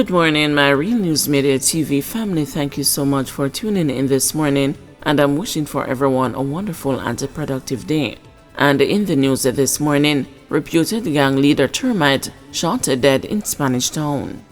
Good morning, my Real News Media TV family. Thank you so much for tuning in this morning, and I'm wishing for everyone a wonderful and a productive day. And in the news this morning, reputed gang leader Termite shot dead in Spanish Town.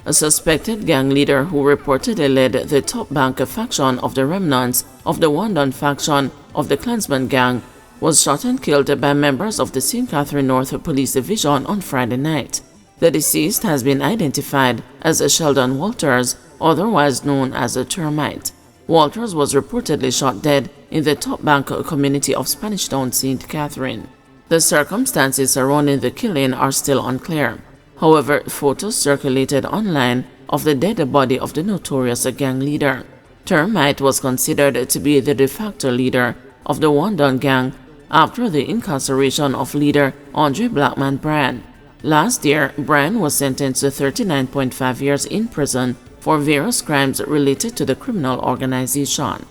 A suspected gang leader who reportedly led the top bank faction of the remnants of the Wandon faction of the Klansman gang was shot and killed by members of the St. Catherine North Police Division on Friday night. The deceased has been identified as Sheldon Walters, otherwise known as a Termite. Walters was reportedly shot dead in the Top Bank community of Spanish Town, St. Catherine. The circumstances surrounding the killing are still unclear. However, photos circulated online of the dead body of the notorious gang leader. Termite was considered to be the de facto leader of the Wandon gang after the incarceration of leader Andre Blackman Brand. Last year, Brand was sentenced to 39.5 years in prison for various crimes related to the criminal organization.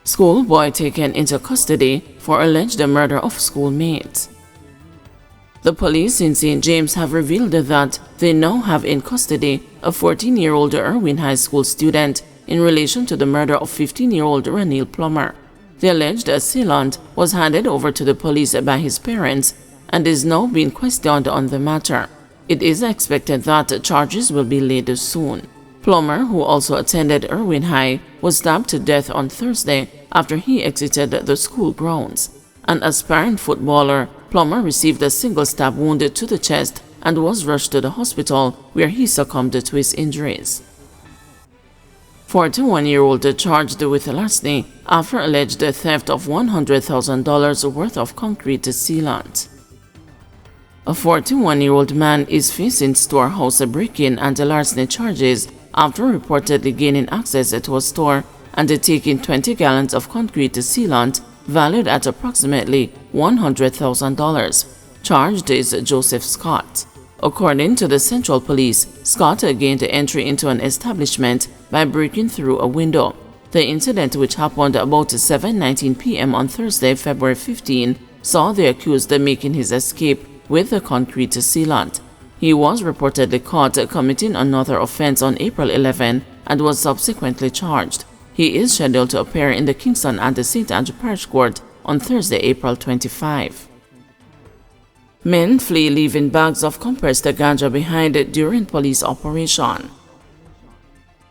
Schoolboy taken into custody for alleged murder of schoolmate. The police in St. James have revealed that they now have in custody a 14-year-old Irwin High School student in relation to the murder of 15-year-old Ranil Plummer. The alleged assailant was handed over to the police by his parents and is now being questioned on the matter. It is expected that charges will be laid soon. Plummer, who also attended Irwin High, was stabbed to death on Thursday after he exited the school grounds. An aspiring footballer, Plummer received a single stab wound to the chest and was rushed to the hospital where he succumbed to his injuries. 41-year-old charged with larceny after alleged theft of $100,000 worth of concrete sealant. A 41-year-old man is facing storehouse break-in and larceny charges after reportedly gaining access to a store and taking 20 gallons of concrete sealant valued at approximately $100,000. Charged is Joseph Scott. According to the Central Police, Scott gained entry into an establishment by breaking through a window. The incident, which happened about 7:19 p.m. on Thursday, February 15, saw the accused making his escape with the concrete sealant. He was reportedly caught committing another offense on April 11 and was subsequently charged. He is scheduled to appear in the Kingston and the St. Andrew Parish Court on Thursday, April 25. Men flee leaving bags of compressed ganja behind during police operation.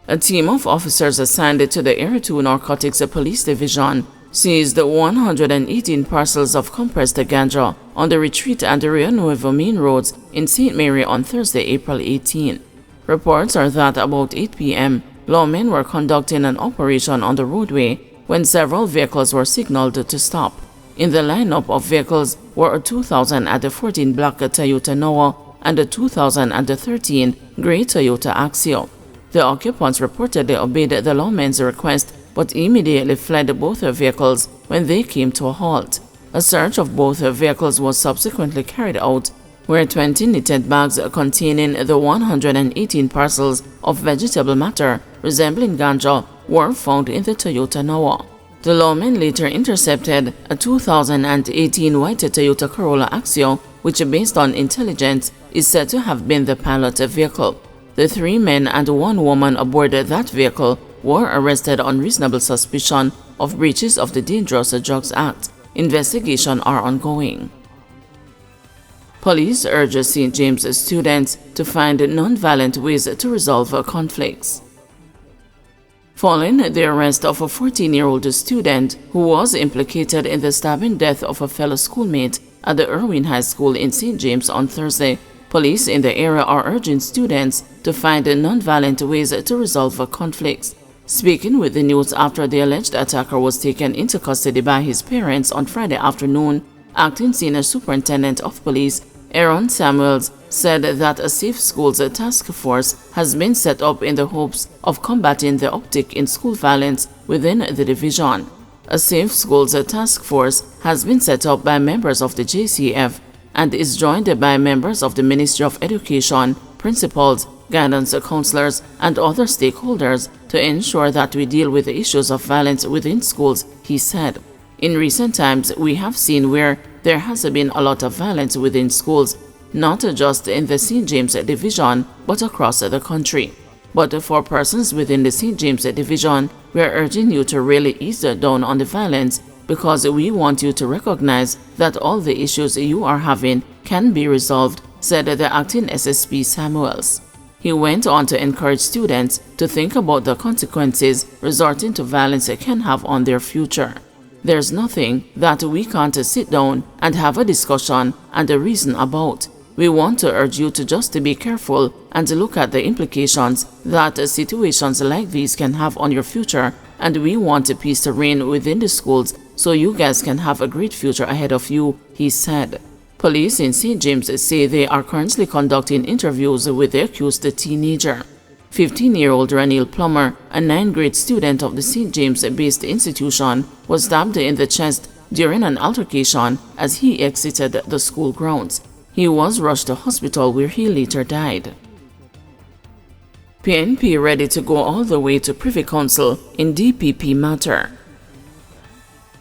A team of officers assigned to the Area 2 Narcotics Police Division seized 118 parcels of compressed ganja on the Retreat and the Rio Nuevo main roads in St. Mary on Thursday, April 18. Reports are that about 8 p.m., lawmen were conducting an operation on the roadway when several vehicles were signaled to stop. In the lineup of vehicles were a 2014 black Toyota Noah and a 2013 gray Toyota Axio. The occupants reportedly obeyed the lawmen's request but immediately fled both vehicles when they came to a halt. A search of both vehicles was subsequently carried out, where 20 knitted bags containing the 118 parcels of vegetable matter resembling ganja were found in the Toyota Noah. The lawmen later intercepted a 2018 white Toyota Corolla Axio, which, based on intelligence, is said to have been the pilot vehicle. The 3 men and 1 woman aboard that vehicle were arrested on reasonable suspicion of breaches of the Dangerous Drugs Act. Investigations are ongoing. Police urge St. James students to find nonviolent ways to resolve conflicts. Following the arrest of a 14-year-old student who was implicated in the stabbing death of a fellow schoolmate at the Irwin High School in St. James on Thursday, police in the area are urging students to find nonviolent ways to resolve conflicts. Speaking with the news after the alleged attacker was taken into custody by his parents on Friday afternoon, Acting Senior Superintendent of Police Aaron Samuels said that a Safe Schools task force has been set up in the hopes of combating the uptick in school violence within the division. A Safe Schools task force has been set up by members of the JCF and is joined by members of the Ministry of Education, principals, guidance counselors, and other stakeholders to ensure that we deal with the issues of violence within schools, he said. In recent times, we have seen where there has been a lot of violence within schools. not just in the St. James Division, but across the country. But for persons within the St. James Division, we are urging you to really ease down on the violence, because we want you to recognize that all the issues you are having can be resolved, said the acting SSP Samuels. He went on to encourage students to think about the consequences resorting to violence can have on their future. There's nothing that we can't sit down and have a discussion and a reason about. We want to urge you to just be careful and look at the implications that situations like these can have on your future, and we want peace to reign within the schools so you guys can have a great future ahead of you, he said. Police in St. James say they are currently conducting interviews with the accused teenager. 15-year-old Ranil Plummer, a 9th grade student of the St. James-based institution, was stabbed in the chest during an altercation as he exited the school grounds. He was rushed to hospital where he later died. PNP ready to go all the way to Privy Council in DPP matter.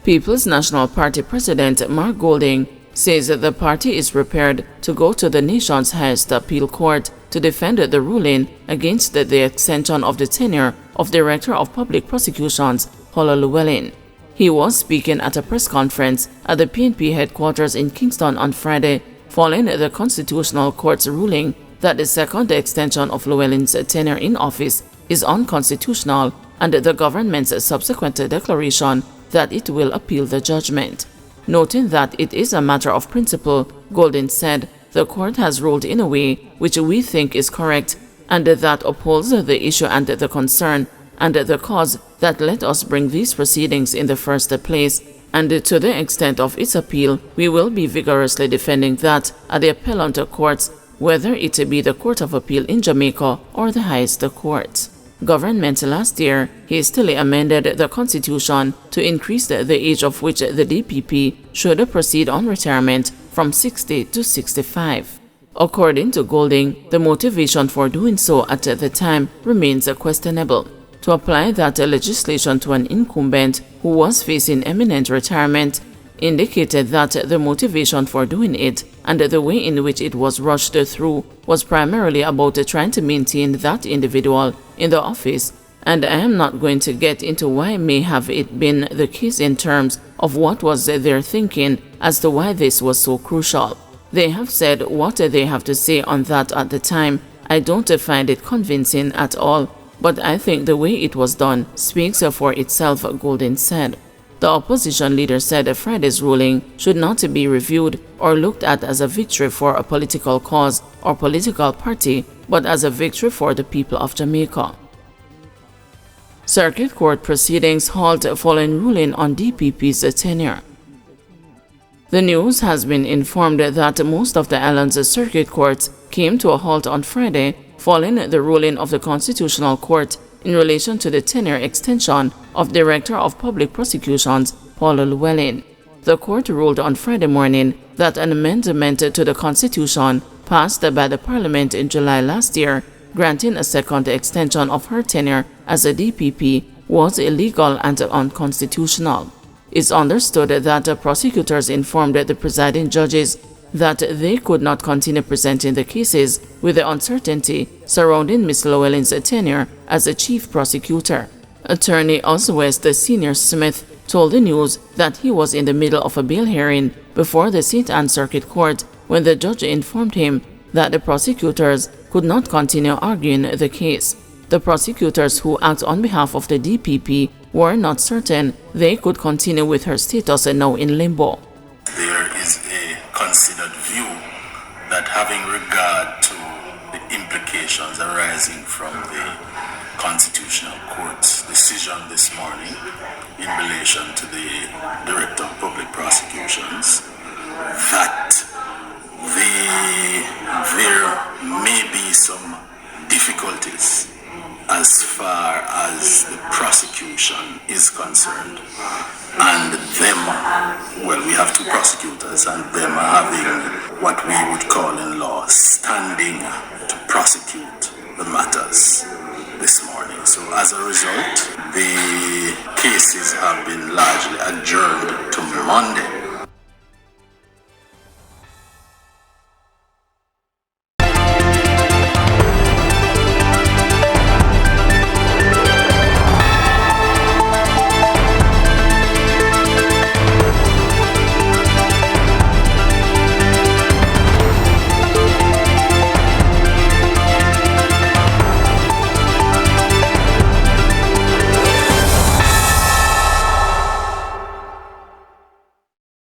People's National Party President Mark Golding says that the party is prepared to go to the nation's highest appeal court to defend the ruling against the extension of the tenure of Director of Public Prosecutions, Paul Llewellyn. He was speaking at a press conference at the PNP headquarters in Kingston on Friday, following the Constitutional Court's ruling that the second extension of Llewellyn's tenure in office is unconstitutional, and the government's subsequent declaration that it will appeal the judgment. Noting that it is a matter of principle, Golding said, the court has ruled in a way which we think is correct and that upholds the issue and the concern and the cause that let us bring these proceedings in the first place, and to the extent of its appeal, we will be vigorously defending that at the appellant courts, whether it be the Court of Appeal in Jamaica or the highest court. Government last year hastily amended the Constitution to increase the age of which the DPP should proceed on retirement from 60 to 65. According to Golding, the motivation for doing so at the time remains questionable. To apply that legislation to an incumbent who was facing imminent retirement indicated that the motivation for doing it and the way in which it was rushed through was primarily about trying to maintain that individual in the office, and I am not going to get into why may have it been the case in terms of what was their thinking as to why this was so crucial. They have said what they have to say on that at the time. I don't find it convincing at all, but I think the way it was done speaks for itself, Golding said. The opposition leader said Friday's ruling should not be reviewed or looked at as a victory for a political cause or political party, but as a victory for the people of Jamaica. Circuit Court proceedings halt following ruling on DPP's tenure. The news has been informed that most of the island's circuit courts came to a halt on Friday following the ruling of the Constitutional Court in relation to the tenure extension of Director of Public Prosecutions, Paul Llewellyn. The court ruled on Friday morning that an amendment to the Constitution passed by the Parliament in July last year, granting a second extension of her tenure as a DPP, was illegal and unconstitutional. It's understood that prosecutors informed the presiding judges that they could not continue presenting the cases with the uncertainty surrounding Ms. Llewellyn's tenure as a chief prosecutor. Attorney Oswest Senior Smith told the news that he was in the middle of a bail hearing before the St. Anne Circuit Court when the judge informed him that the prosecutors could not continue arguing the case. The prosecutors who act on behalf of the DPP were not certain they could continue with her status now in limbo. There is a considered view that having regard to the implications arising from the Constitutional Court's decision this morning in relation to the Director of Public Prosecutions, that there may be some difficulties as far as the prosecution is concerned, and them, well, we have two prosecutors, and them having what we would call in law standing to prosecute the matters this morning. So as a result, the cases have been largely adjourned to Monday.